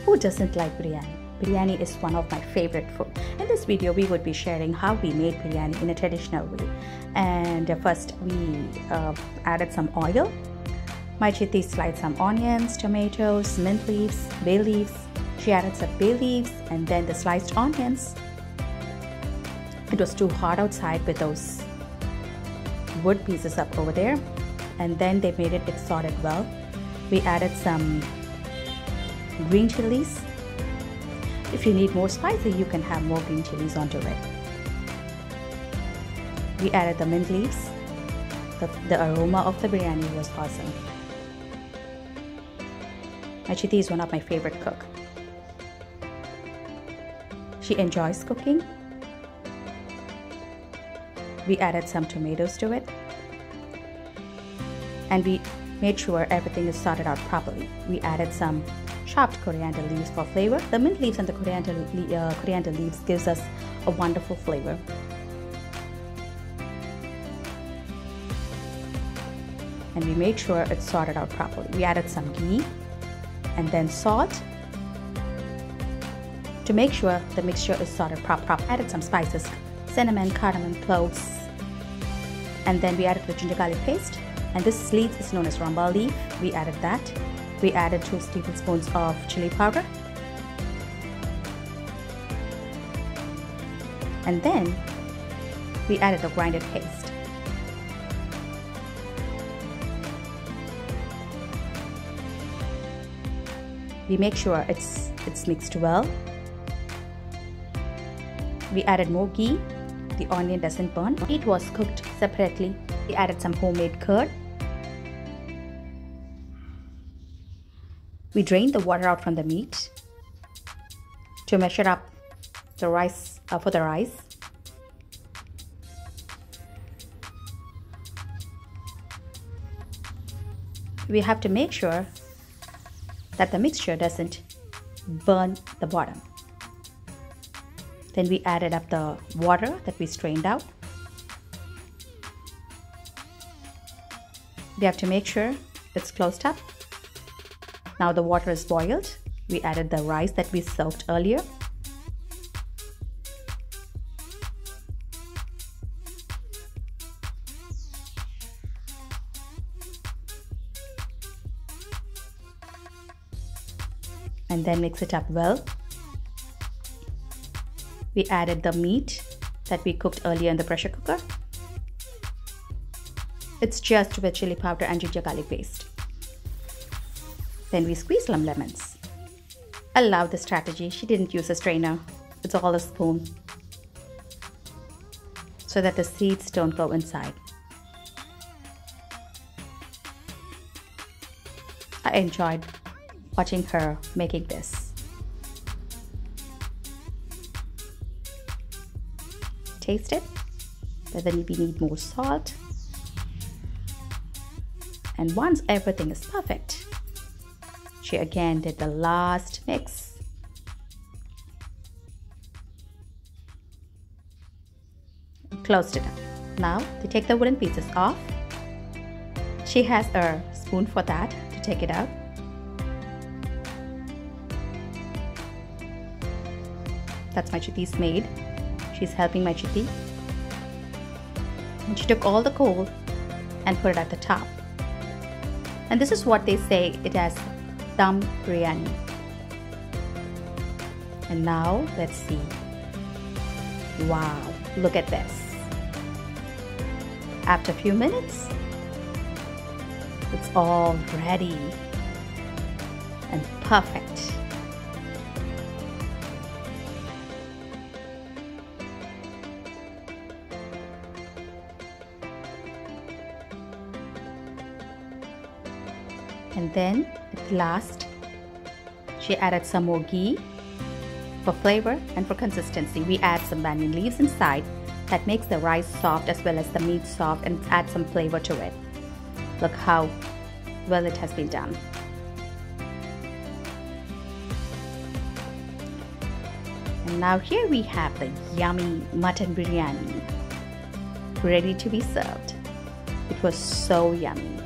Who doesn't like biryani? Biryani is one of my favorite food. In this video, we would be sharing how we made biryani in a traditional way. And first, we added some oil. My chithi sliced some onions, tomatoes, mint leaves, bay leaves. She added some bay leaves and then the sliced onions. It was too hot outside with those wood pieces up over there. And then they made it sorted well. We added some green chilies. If you need more spicy, you can have more green chilies onto it. We added the mint leaves. The aroma of the biryani was awesome. My chithi is one of my favorite cooks. She enjoys cooking. We added some tomatoes to it. And we made sure everything is sorted out properly. We added some chopped coriander leaves for flavor. The mint leaves and the coriander leaves gives us a wonderful flavor. And we made sure it's sorted out properly. We added some ghee and then salt to make sure the mixture is sorted properly. Added some spices, cinnamon, cardamom, cloves, and then we added the ginger garlic paste. And this leaf is known as ramba leaf. We added that. We added 2 tablespoons of chili powder. And then we added the grinded paste. We make sure it's mixed well. We added more ghee. The onion doesn't burn. It was cooked separately. We added some homemade curd. We drained the water out from the meat to measure up the rice for the rice. We have to make sure that the mixture doesn't burn the bottom. Then we added up the water that we strained out. We have to make sure it's closed up. Now the water is boiled. We added the rice that we soaked earlier. And then mix it up well. We added the meat that we cooked earlier in the pressure cooker. It's just with chili powder and ginger garlic paste. Then we squeeze some lemons. I love the strategy. She didn't use a strainer. It's all a spoon, so that the seeds don't go inside. I enjoyed watching her making this. Taste it. But then we need more salt. And once everything is perfect, she again did the last mix. Closed it up. Now to take the wooden pieces off. She has a spoon for that to take it out. That's my chithi's maid. She's helping my chithi. And she took all the coal and put it at the top. And this is what they say it has dum biryani. And now let's see. Wow, look at this. After a few minutes, it's all ready and perfect. And then at last, she added some more ghee for flavor and for consistency. We add some banyan leaves inside that makes the rice soft as well as the meat soft and add some flavor to it. Look how well it has been done. And now here we have the yummy mutton biryani ready to be served. It was so yummy.